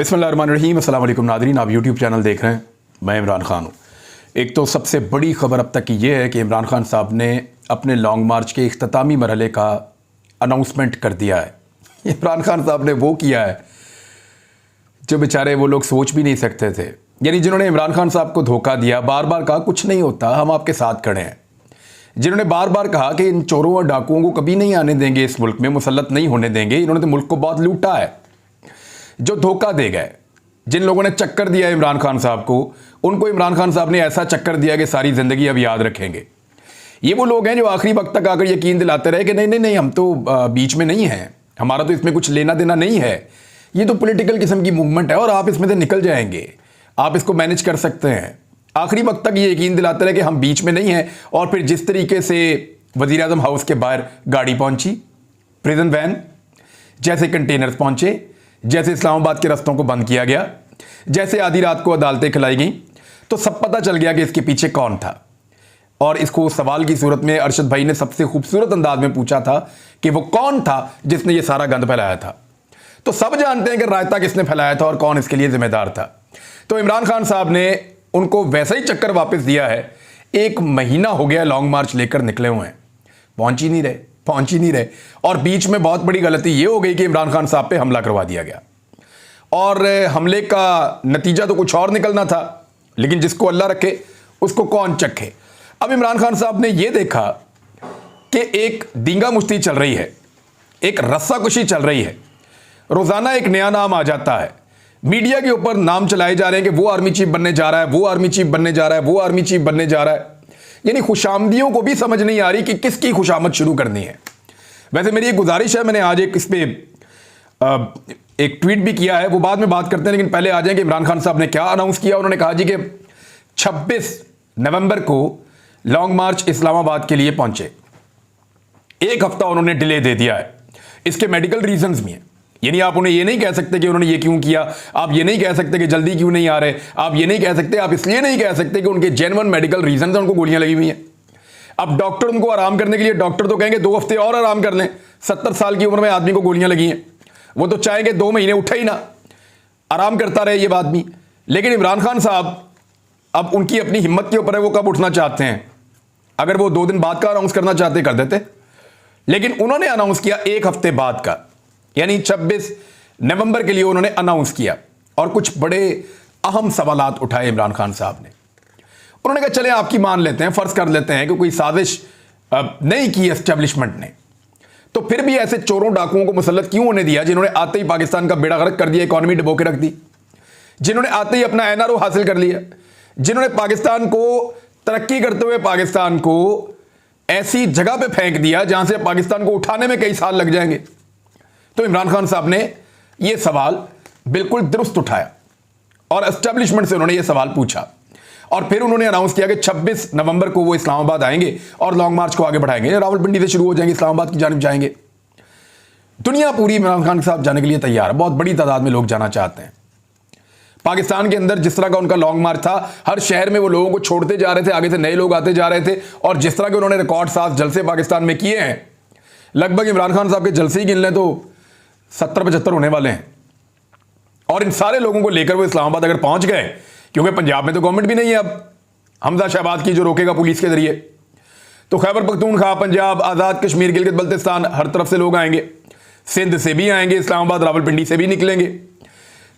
बिस्मिल्लाहिर्रहमानिर्रहीम। अस्सलाम वालेकुम नादरीन, आप यूट्यूब चैनल देख रहे हैं। मैं इमरान खान हूँ। एक तो सबसे बड़ी ख़बर अब तक की ये है कि इमरान खान साहब ने अपने लॉन्ग मार्च के इख्तितामी मरहले का अनाउंसमेंट कर दिया है। इमरान खान साहब ने वो किया है जो बेचारे वो लोग सोच भी नहीं सकते थे। यानी जिन्होंने इमरान खान साहब को धोखा दिया, बार बार कहा कुछ नहीं होता, हम आपके साथ खड़े हैं, जिन्होंने बार बार कहा कि इन चोरों और डाकुओं को कभी नहीं आने देंगे, इस मुल्क में मुसल्लत नहीं होने देंगे, इन्होंने तो मुल्क को बहुत लूटा है, जो धोखा दे गए, जिन लोगों ने चक्कर दिया इमरान खान साहब को, उनको इमरान खान साहब ने ऐसा चक्कर दिया कि सारी ज़िंदगी अब याद रखेंगे। ये वो लोग हैं जो आखिरी वक्त तक आकर यकीन दिलाते रहे कि नहीं नहीं नहीं, हम तो बीच में नहीं हैं, हमारा तो इसमें कुछ लेना देना नहीं है, ये तो पॉलिटिकल किस्म की मूवमेंट है और आप इसमें से निकल जाएंगे, आप इसको मैनेज कर सकते हैं। आखिरी वक्त तक ये यकीन दिलाते रहे कि हम बीच में नहीं हैं। और फिर जिस तरीके से वज़ीर आज़म हाउस के बाहर गाड़ी पहुंची, प्रिजन वैन, जैसे कंटेनर्स पहुंचे, जैसे इस्लामाबाद के रस्तों को बंद किया गया, जैसे आधी रात को अदालतें खिलाई गई, तो सब पता चल गया कि इसके पीछे कौन था। और इसको सवाल की सूरत में अरशद भाई ने सबसे खूबसूरत अंदाज में पूछा था कि वो कौन था जिसने ये सारा गंद फैलाया था। तो सब जानते हैं कि रायता किसने फैलाया था और कौन इसके लिए जिम्मेदार था। तो इमरान खान साहब ने उनको वैसा ही चक्कर वापस दिया है। 1 महीना हो गया लॉन्ग मार्च लेकर निकले हुए हैं, पहुंच ही नहीं रहे। और बीच में बहुत बड़ी गलती यह हो गई कि इमरान खान साहब पे हमला करवा दिया गया, और हमले का नतीजा तो कुछ और निकलना था, लेकिन जिसको अल्लाह रखे उसको कौन चखे। अब इमरान खान साहब ने यह देखा कि एक दींगा मुश्ती चल रही है, एक रस्साकुशी चल रही है, रोजाना एक नया नाम आ जाता है, मीडिया के ऊपर नाम चलाए जा रहे हैं कि वो आर्मी चीफ बनने जा रहा है, वो आर्मी चीफ बनने जा रहा है, वो आर्मी चीफ बनने जा रहा है। यानी खुशामदियों को भी समझ नहीं आ रही कि किसकी खुशामद शुरू करनी है। वैसे मेरी एक गुजारिश है, मैंने आज एक ट्वीट भी किया है, वो बाद में बात करते हैं, लेकिन पहले आ जाएंगे इमरान खान साहब ने क्या अनाउंस किया। उन्होंने कहा जी कि 26 नवंबर को लॉन्ग मार्च इस्लामाबाद के लिए पहुंचे, 1 हफ्ता उन्होंने डिले दे दिया है। इसके मेडिकल रीजंस भी हैं, यानी आप उन्हें ये नहीं कह सकते कि उन्होंने ये क्यों किया, आप ये नहीं कह सकते कि जल्दी क्यों नहीं आ रहे, आप ये नहीं कह सकते, आप इसलिए नहीं कह सकते कि उनके जेन्युइन मेडिकल रीजन है, उनको गोलियां लगी हुई हैं। अब डॉक्टर उनको आराम करने के लिए, डॉक्टर तो कहेंगे 2 हफ्ते और आराम कर लें, 70 साल की उम्र में आदमी को गोलियां लगी हैं, वो तो चाहेंगे 2 महीने उठा ही ना, आराम करता रहे ये आदमी। लेकिन इमरान खान साहब अब उनकी अपनी हिम्मत के ऊपर है, वो कब उठना चाहते हैं। अगर वो 2 दिन बाद का अनाउंस करना चाहते कर देते, लेकिन उन्होंने अनाउंस किया 1 हफ्ते बाद का, यानी 26 नवंबर के लिए उन्होंने अनाउंस किया। और कुछ बड़े अहम सवालात उठाए इमरान खान साहब ने। उन्होंने कहा चले आपकी मान लेते हैं, फर्ज कर लेते हैं कि कोई साजिश नहीं की एस्टेब्लिशमेंट ने, तो फिर भी ऐसे चोरों डाकुओं को मुसल्लत क्यों होने दिया जिन्होंने आते ही पाकिस्तान का बेड़ा गर्क कर दिया, इकॉनमी डुबो के रख दी, जिन्होंने आते ही अपना एनआरओ हासिल कर लिया, जिन्होंने पाकिस्तान को तरक्की करते हुए पाकिस्तान को ऐसी जगह पे फेंक दिया जहां से पाकिस्तान को उठाने में कई साल लग जाएंगे। तो इमरान खान साहब ने यह सवाल बिल्कुल दुरुस्त उठाया और एस्टेब्लिशमेंट से उन्होंने यह सवाल पूछा, और फिर उन्होंने अनाउंस किया कि 26 नवंबर को वो इस्लामाबाद आएंगे और लॉन्ग मार्च को आगे बढ़ाएंगे, रावलपिंडी से शुरू हो जाएंगे, इस्लामाबाद की जानिब जाएंगे। दुनिया पूरी इमरान खान साहब जाने के लिए तैयार है, बहुत बड़ी तादाद में लोग जाना चाहते हैं। पाकिस्तान के अंदर जिस तरह का उनका लॉन्ग मार्च था, हर शहर में वो लोगों को छोड़ते जा रहे थे, आगे से नए लोग आते जा रहे थे, और जिस तरह के उन्होंने रिकॉर्ड 7 जलसे पाकिस्तान में किए हैं, लगभग इमरान खान साहब के जलसे ही गिन लें तो 70-75 होने वाले हैं। और इन सारे लोगों को लेकर वो इस्लामाबाद अगर पहुंच गए, क्योंकि पंजाब में तो गवर्नमेंट भी नहीं है अब हमजा शहबाज की जो रोकेगा पुलिस के जरिए, तो खैबर पख्तूनख्वा, पंजाब, आज़ाद कश्मीर, गिलगित बल्तिस्तान, हर तरफ से लोग आएंगे, सिंध से भी आएंगे, इस्लामाबाद रावलपिंडी से भी निकलेंगे।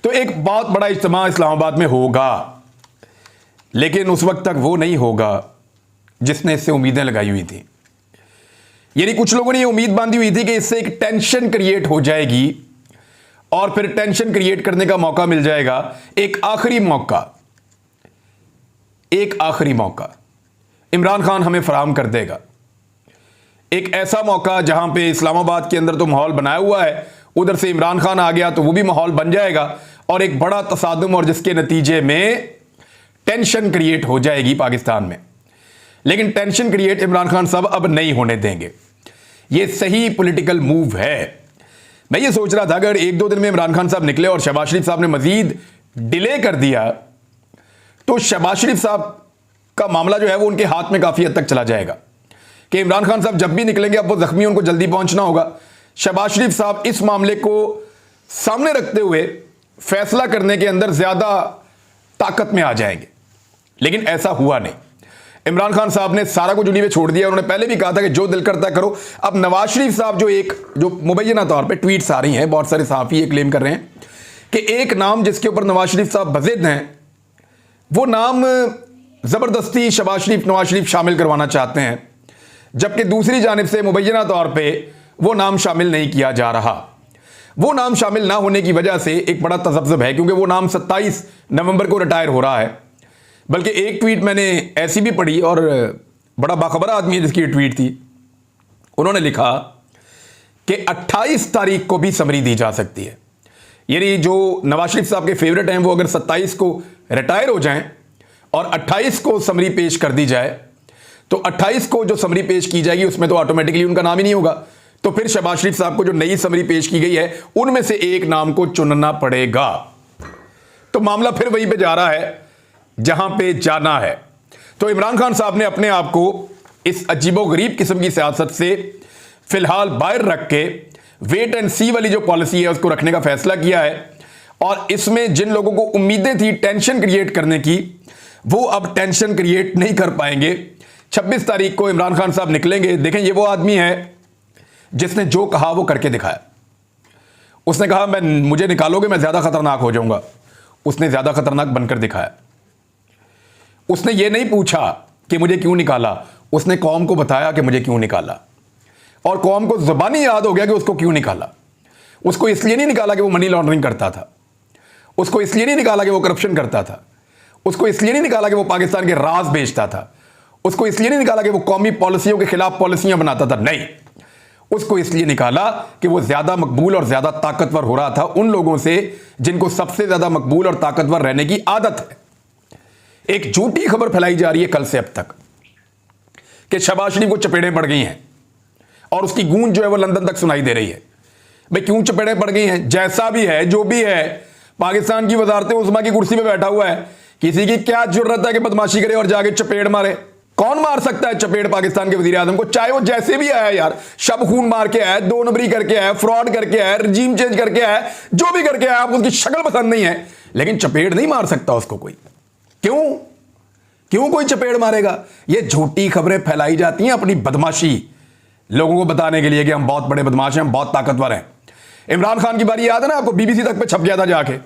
तो एक बहुत बड़ा इज्तिमा इस्लामाबाद में होगा, लेकिन उस वक्त तक वो नहीं होगा जिसने इससे उम्मीदें लगाई हुई थी। यानी कुछ लोगों ने ये उम्मीद बांधी हुई थी कि इससे एक टेंशन क्रिएट हो जाएगी, और फिर टेंशन क्रिएट करने का मौका मिल जाएगा, एक आखिरी मौका इमरान खान हमें फराहम कर देगा। एक ऐसा मौका जहां पे इस्लामाबाद के अंदर तो माहौल बनाया हुआ है, उधर से इमरान खान आ गया तो वो भी माहौल बन जाएगा, और एक बड़ा तसादुम, और जिसके नतीजे में टेंशन क्रिएट हो जाएगी पाकिस्तान में। लेकिन टेंशन क्रिएट इमरान खान साहब अब नहीं होने देंगे। ये सही पॉलिटिकल मूव है। मैं ये सोच रहा था अगर 1-2 दिन में इमरान खान साहब निकले और शहबाज शरीफ साहब ने मजीद डिले कर दिया, तो शहबाज शरीफ साहब का मामला जो है वो उनके हाथ में काफी हद तक चला जाएगा कि इमरान खान साहब जब भी निकलेंगे, अब वो जख्मी, उनको जल्दी पहुंचना होगा। शहबाज शरीफ साहब इस मामले को सामने रखते हुए फैसला करने के अंदर ज्यादा ताकत में आ जाएंगे, लेकिन ऐसा हुआ नहीं। इमरान खान साहब ने सारा कुछ उन्हीं पे छोड़ दिया। उन्होंने पहले भी कहा था कि जो दिल करता है करो। अब नवाज शरीफ साहब जो मुबैना तौर पे ट्वीट्स आ रही हैं, बहुत सारे सहाफ़ी ये क्लेम कर रहे हैं कि एक नाम जिसके ऊपर नवाज शरीफ साहब बज़िद हैं, वो नाम ज़बरदस्ती शहबाज शरीफ नवाज शरीफ शामिल करवाना चाहते हैं, जबकि दूसरी जानिब से मुबैना तौर पे वो नाम शामिल नहीं किया जा रहा। वो नाम शामिल ना होने की वजह से एक बड़ा तज़ब्ज़ुब है, क्योंकि वो नाम 27 नवंबर को रिटायर हो रहा है। बल्कि एक ट्वीट मैंने ऐसी भी पढ़ी, और बड़ा बाखबर आदमी है जिसकी ट्वीट थी, उन्होंने लिखा कि 28 तारीख को भी समरी दी जा सकती है। यानी जो नवाज शरीफ साहब के फेवरेट हैं वो अगर 27 को रिटायर हो जाएं और 28 को समरी पेश कर दी जाए, तो 28 को जो समरी पेश की जाएगी उसमें तो ऑटोमेटिकली उनका नाम ही नहीं होगा। तो फिर शहबाज शरीफ साहब को जो नई समरी पेश की गई है उनमें से एक नाम को चुनना पड़ेगा। तो मामला फिर वहीं पे जा रहा है जहां पे जाना है। तो इमरान खान साहब ने अपने आप को इस अजीबोगरीब किस्म की सियासत से फिलहाल बाहर रख के वेट एंड सी वाली जो पॉलिसी है उसको रखने का फैसला किया है। और इसमें जिन लोगों को उम्मीदें थी टेंशन क्रिएट करने की, वो अब टेंशन क्रिएट नहीं कर पाएंगे। 26 तारीख को इमरान खान साहब निकलेंगे। देखें, ये वो आदमी है जिसने जो कहा वो करके दिखाया। उसने कहा मुझे निकालोगे मैं ज्यादा खतरनाक हो जाऊंगा, उसने ज्यादा खतरनाक बनकर दिखाया। उसने ये नहीं पूछा कि मुझे क्यों निकाला, उसने कौम को बताया कि मुझे क्यों निकाला, और कौम को जुबानी याद हो गया कि उसको क्यों निकाला। उसको इसलिए नहीं निकाला कि वो मनी लॉन्ड्रिंग करता था, उसको इसलिए नहीं निकाला कि वो करप्शन करता था, उसको इसलिए नहीं निकाला कि वो पाकिस्तान के राज बेचता था, उसको इसलिए नहीं निकाला कि वो कौमी पॉलिसियों के खिलाफ पॉलिसियां बनाता था। नहीं, उसको इसलिए निकाला कि वो ज्यादा मकबूल और ज्यादा ताकतवर हो रहा था उन लोगों से जिनको सबसे ज्यादा मकबूल और ताकतवर रहने की आदत है। एक झूठी खबर फैलाई जा रही है कल से अब तक कि शहबाज शरीफ को चपेड़ें पड़ गई हैं, और उसकी गूंज जो है वो लंदन तक सुनाई दे रही है। भाई क्यों चपेड़ें पड़ गई हैं? जैसा भी है, जो भी है, पाकिस्तान की वजारत उस्मा की कुर्सी पे बैठा हुआ है। किसी की क्या जरूरत है कि बदमाशी करे और जाके चपेड़ मारे? कौन मार सकता है चपेड़ पाकिस्तान के वजीर आजम को? चाहे वो जैसे भी आया यार, शब खून मार के आया, 2 नंबरी करके आया, फ्रॉड करके आया, रजीम चेंज करके आया, जो भी करके आया, आपको उसकी शक्ल पसंद नहीं है, लेकिन चपेड़ नहीं मार सकता उसको कोई। क्यों कोई चपेड़ मारेगा? ये झूठी खबरें फैलाई जाती हैं अपनी बदमाशी लोगों को बताने के लिए कि हम बहुत बड़े बदमाश हैं, हम बहुत ताकतवर हैं। इमरान खान की बारी याद है ना आपको? बीबीसी तक पे छप गया था जाके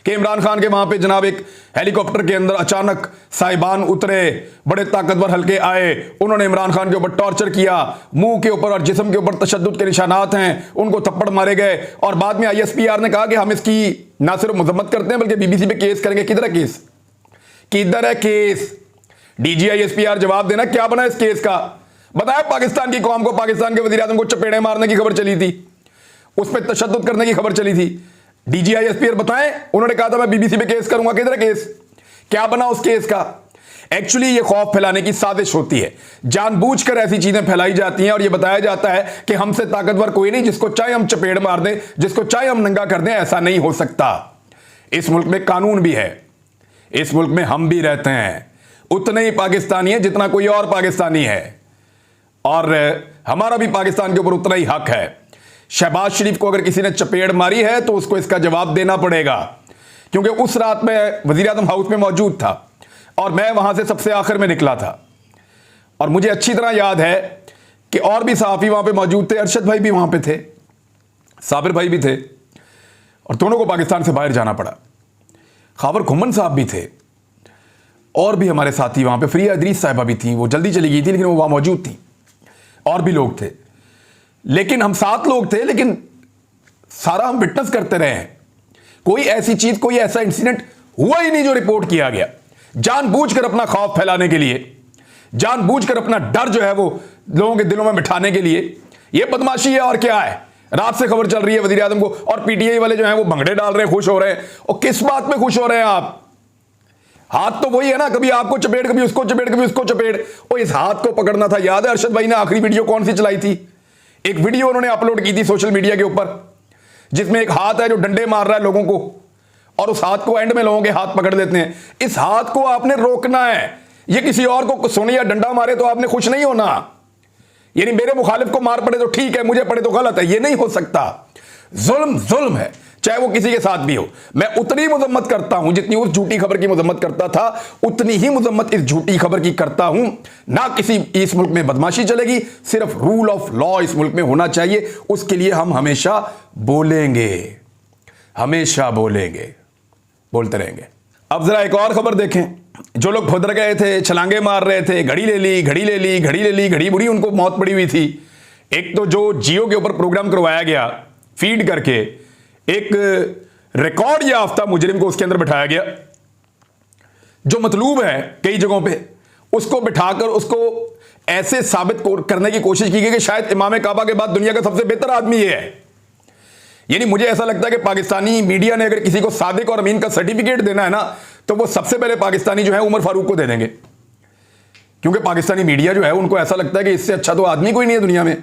कि इमरान खान के वहां पे जनाब एक हेलीकॉप्टर के अंदर अचानक साहिबान उतरे, बड़े ताकतवर हल्के आए, उन्होंने इमरान खान के ऊपर टॉर्चर किया, मुंह के ऊपर और जिस्म के ऊपर तशद्दुद के निशानात हैं, उनको थप्पड़ मारे गए। और बाद में ISPR ने कहा कि हम इसकी ना सिर्फ मजम्मत करते हैं बल्कि बीबीसी पे केस करेंगे। किधर है केस? किधर है केस? DG ISPR जवाब देना, क्या बना इस केस का? बताया पाकिस्तान की कौम को, पाकिस्तान के वजीर आजम को चपेड़े मारने की खबर चली थी, उस पर तशद्दुद करने की खबर चली थी। DG ISPR बताएं, उन्होंने कहा था मैं बीबीसी पे केस करूंगा। किधर है केस? क्या बना उस केस का? एक्चुअली ये खौफ फैलाने की साजिश होती है, जानबूझकर ऐसी चीजें फैलाई जाती हैं और ये बताया जाता है कि हमसे ताकतवर कोई नहीं, जिसको चाहे हम चपेड़ मार दें, जिसको चाहे हम नंगा कर दें। ऐसा नहीं हो सकता। इस मुल्क में कानून भी है, इस मुल्क में हम भी रहते हैं, उतने ही पाकिस्तानी है जितना कोई और पाकिस्तानी है, और हमारा भी पाकिस्तान के ऊपर उतना ही हक है। शहबाज शरीफ को अगर किसी ने चपेड़ मारी है तो उसको इसका जवाब देना पड़ेगा, क्योंकि उस रात में वजीर आजम हाउस में मौजूद था और मैं वहां से सबसे आखिर में निकला था। और मुझे अच्छी तरह याद है कि और भी सहाफ़ी वहां पे मौजूद थे, अरशद भाई भी वहां पे थे, साबिर भाई भी थे, और दोनों को पाकिस्तान से बाहर जाना पड़ा। खाबर खुमन साहब भी थे, और भी हमारे साथी वहां पे, फ्रिया इदरीस साहिबा भी थी, वो जल्दी चली गई थी लेकिन वो वहां मौजूद थी, और भी लोग थे। लेकिन हम 7 लोग थे, लेकिन सारा हम विटनेस करते रहे हैं। कोई ऐसी चीज, कोई ऐसा इंसिडेंट हुआ ही नहीं जो रिपोर्ट किया गया। जानबूझकर अपना खौफ फैलाने के लिए, जानबूझकर अपना डर जो है वो लोगों के दिलों में बिठाने के लिए, ये बदमाशी है और क्या है। रात से खबर चल रही है वजीर आजम को, और PTI वाले जो हैं वो भंगड़े डाल रहे हैं, खुश हो रहे हैं। और किस बात में खुश हो रहे हैं आप? हाथ तो वही है ना, कभी आपको चपेड़, कभी उसको चपेड़, कभी उसको चपेड़। और इस हाथ को पकड़ना था। याद है अरशद भाई ने आखिरी वीडियो कौन सी चलाई थी? एक वीडियो उन्होंने अपलोड की थी सोशल मीडिया के ऊपर, जिसमें एक हाथ है जो डंडे मार रहा है लोगों को, और उस हाथ को एंड में लोगों के हाथ पकड़ देते हैं। इस हाथ को आपने रोकना है। ये किसी और को सोने या डंडा मारे तो आपने खुश नहीं होना। यानी मेरे मुखालिफ को मार पड़े तो ठीक है, मुझे पड़े तो गलत है, ये नहीं हो सकता। जुल्म जुल्म है, चाहे वो किसी के साथ भी हो। मैं उतनी मजम्मत करता हूं जितनी उस झूठी खबर की मजम्मत करता था, उतनी ही मजम्मत इस झूठी खबर की करता हूं। ना किसी इस मुल्क में बदमाशी चलेगी, सिर्फ रूल ऑफ लॉ इस मुल्क में होना चाहिए। उसके लिए हम हमेशा बोलेंगे, हमेशा बोलेंगे, बोलते रहेंगे। अब जरा एक और खबर देखें। जो लोग खुदर गए थे, छलांगे मार रहे थे, घड़ी ले ली, घड़ी ले ली, घड़ी ले ली, घड़ी बुरी, उनको मौत पड़ी हुई थी। एक तो जो जियो के ऊपर प्रोग्राम करवाया गया फीड करके, एक रिकॉर्ड याफ्ता मुजरिम को उसके अंदर बिठाया गया, जो मतलूब है कई जगहों पे, उसको बिठाकर उसको ऐसे साबित करने की कोशिश की गई कि शायद इमाम काबा के बाद दुनिया का सबसे बेहतर आदमी ये है। यानी मुझे ऐसा लगता है कि पाकिस्तानी मीडिया ने अगर किसी को सादिक और अमीन का सर्टिफिकेट देना है ना, तो वो सबसे पहले पाकिस्तानी जो है उमर फारूक को दे देंगे, क्योंकि पाकिस्तानी मीडिया जो है उनको ऐसा लगता है कि इससे अच्छा तो आदमी कोई नहीं है दुनिया में,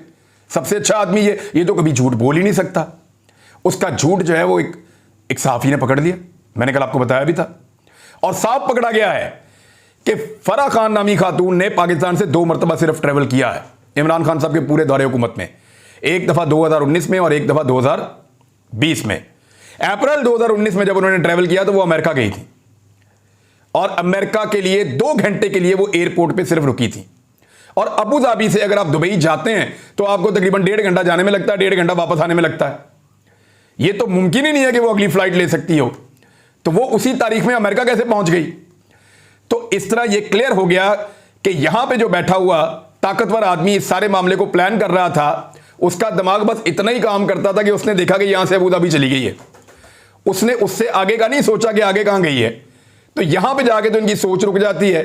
सबसे अच्छा आदमी ये तो कभी झूठ बोल ही नहीं सकता। उसका झूठ जो है वो एक सहाफी ने पकड़ लिया, मैंने कल आपको बताया भी था, और साफ पकड़ा गया है कि फराह खान नामी खातून ने पाकिस्तान से 2 मरतबा सिर्फ ट्रेवल किया है इमरान खान साहब के पूरे दौरे हुकूमत में। एक दफा 2019 में और एक दफा 2020 में। अप्रैल 2019 में जब उन्होंने ट्रेवल किया तो वो अमेरिका गई थी, और अमेरिका के लिए 2 घंटे के लिए वो एयरपोर्ट पे सिर्फ रुकी थी। और अबू धाबी से अगर आप दुबई जाते हैं तो आपको तकरीबन 1.5 घंटा जाने में लगता है, 1.5 घंटा वापस आने में लगता है। ये तो मुमकिन ही नहीं है कि वो अगली फ्लाइट ले सकती हो, तो वो उसी तारीख में अमेरिका कैसे पहुंच गई। तो इस तरह ये क्लियर हो गया कि यहां पे जो बैठा हुआ ताकतवर आदमी इस सारे मामले को प्लान कर रहा था, उसका दिमाग बस इतना ही काम करता था कि उसने देखा कि यहां से अबू धाबी चली गई है, उसने उससे आगे का नहीं सोचा कि आगे कहां गई है। तो यहां पे जाके तो इनकी सोच रुक जाती है।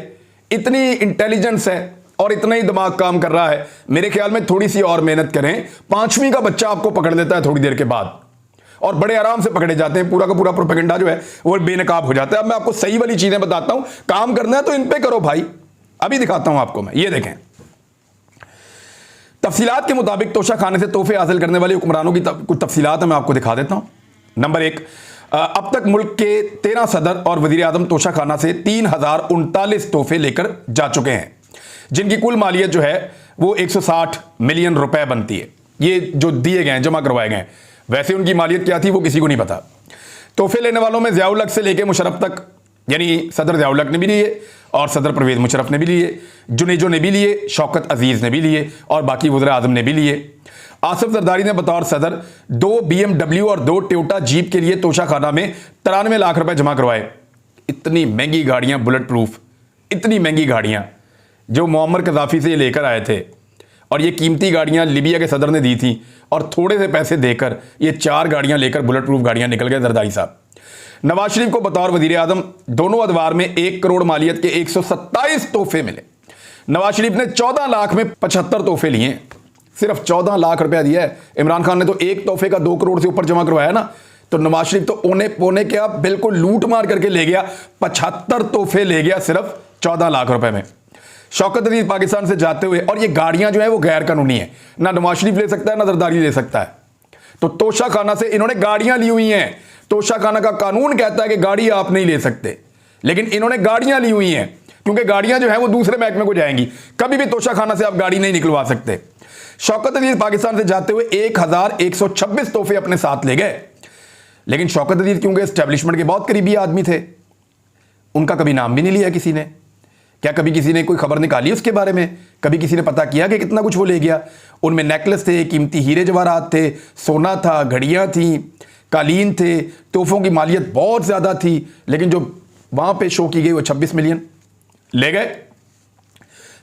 इतनी इंटेलिजेंस है और इतना ही दिमाग काम कर रहा है। मेरे ख्याल में थोड़ी सी और मेहनत करें, 5वीं का बच्चा आपको पकड़ लेता है थोड़ी देर के बाद, और बड़े आराम से पकड़े जाते हैं। पूरा का पूरा प्रोपेगेंडा जो है वो बेनकाब हो जाता है। अब मैं आपको सही वाली चीजें बताता हूं, काम करना है तो इन पे करो भाई। अभी दिखाता हूं आपको मैं, ये देखें। तफसीलात के मुताबिक तोशा खाने से तोहफे हासिल करने वाले हुक्मरानों की कुछ तफसीलात मैं आपको दिखा देता हूं। नंबर 1, अब तक मुल्क के 13 सदर और वजीर आजम तोशा खाना से 3039 तोहफे लेकर जा चुके हैं, जिनकी कुल मालियत जो है वो 160 मिलियन रुपए बनती है। ये जो दिए गए हैं, जमा करवाए गए हैं, वैसे उनकी मालियत क्या थी वो किसी को नहीं पता। तोहफे लेने वालों में ज़ियाउल हक से लेकर मुशर्रफ तक, यानी सदर ज़ियाउल हक ने भी लिए और सदर परवेज़ मुशर्रफ ने भी लिए, जुनेजो ने भी लिए, शौकत अजीज़ ने भी लिए और बाकी वज़ीर आज़म ने भी लिए। आसिफ जरदारी ने बतौर सदर 2 BMW और 2 टोयोटा जीप के लिए तोशा खाना में 93 लाख रुपए जमा करवाए। इतनी महंगी गाड़ियां, बुलेट प्रूफ, इतनी महंगी गाड़ियां जो मुअम्मर कज़ाफ़ी से ये लेकर आए थे, और ये कीमती गाड़ियां लिबिया के सदर ने दी थी, और थोड़े से पैसे देकर ये 4 गाड़ियां लेकर बुलेट प्रूफ गाड़ियां निकल गए जरदारी साहब। नवाज शरीफ को बतौर वजीर आजम दोनों अदवार में 1 करोड़ मालियत के 127 तोहफे मिले। नवाज शरीफ ने 14 लाख में 75 तोहफे लिए, सिर्फ 14 लाख रुपया दिया है। इमरान खान ने तो एक तोहफे का 2 करोड़ से ऊपर जमा करवाया ना, तो नवाज शरीफ तो ओने पोने क्या बिल्कुल लूट मार करके ले गया, 75 तोहफे ले गया सिर्फ 14 लाख रुपए में। शौकत अजीज पाकिस्तान से जाते हुए, और ये गाड़ियां जो है वो गैर कानूनी है, ना नवाज शरीफ ले सकता है ना जरदारी ले सकता है। तो तोशा खाना से इन्होंने गाड़ियां ली हुई हैं। तोशा खाना का कानून कहता है कि गाड़ी आप नहीं ले सकते, लेकिन इन्होंने गाड़ियां ली हुई हैं, क्योंकि गाड़ियां जो है वो दूसरे महकमे को जाएंगी। कभी भी तोशा खाना से आप गाड़ी नहीं निकलवा सकते। शौकत अजीज पाकिस्तान से जाते हुए 1126 तोहफे अपने साथ ले गए, लेकिन शौकत अजीज क्योंकि एस्टेब्लिशमेंट के बहुत करीबी आदमी थे, उनका कभी नाम भी नहीं लिया किसी ने। क्या कभी किसी ने कोई खबर निकाली उसके बारे में? कभी किसी ने पता किया कि कितना कुछ वो ले गया? उनमें नेकलेस थे, कीमती हीरे जवाहरात थे, सोना था, घड़ियां थी, कालीन थे, तोहफों की मालियत बहुत ज्यादा थी, लेकिन जो वहां पे शो की गई वो 26 मिलियन ले गए।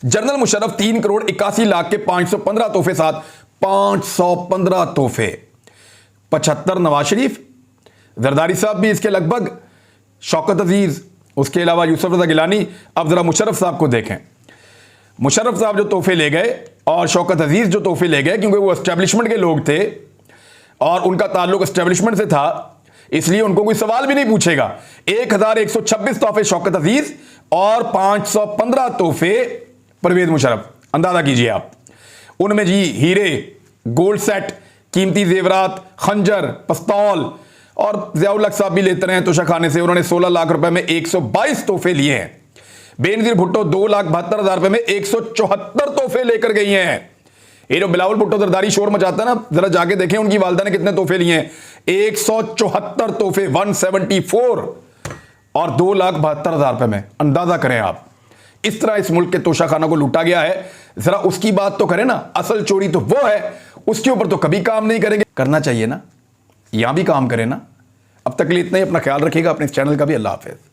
जनरल मुशर्रफ 3 करोड़ 81 लाख के 515 तोहफे साथ 515 तोहफे, 75 नवाज शरीफ, जरदारी साहब भी इसके लगभग, शौकत अजीज, उसके अलावा यूसुफ रज़ा गिलानी। अब जरा मुशर्रफ साहब को देखें। मुशर्रफ साहब जो तोहफे ले गए और शौकत अजीज जो तोहफे ले गए, क्योंकि वो एस्टेब्लिशमेंट के लोग थे और उनका ताल्लुक एस्टेब्लिशमेंट से था, इसलिए उनको कोई सवाल भी नहीं पूछेगा। 1126 तोहफे शौकत अजीज और 515 तोहफे परवेज मुशर्रफ। अंदाजा कीजिए आप, उनमें जी हीरे, गोल्ड सेट, कीमती जेवरात, खंजर, पिस्तौल, और ज़ियाउल हक साहब भी लेते रहे तोशा खाने से। उन्होंने 16 लाख रुपए में 122 तोहफे लिए हैं। बेनजीर भुट्टो 2,72,000 रुपए में 174 तोहफे लेकर गई हैं। ये जो बिलावल भुट्टो जरदारी शोर मचाता है ना, जरा जाके देखें उनकी वालदा ने कितने तोहफे लिए हैं। 174 तोहफे, 174, और 2,72,000 रुपए में। अंदाजा करें आप, इस तरह इस मुल्क के तोशाखाना को लूटा गया है। जरा उसकी बात तो करें ना, असल चोरी तो वो है, उसके ऊपर तो कभी काम नहीं करेंगे। करना चाहिए ना, यहां भी काम करें ना। अब तक के लिए इतना ही, अपना ख्याल रखिएगा, अपने इस चैनल का भी। अल्लाह हाफिज।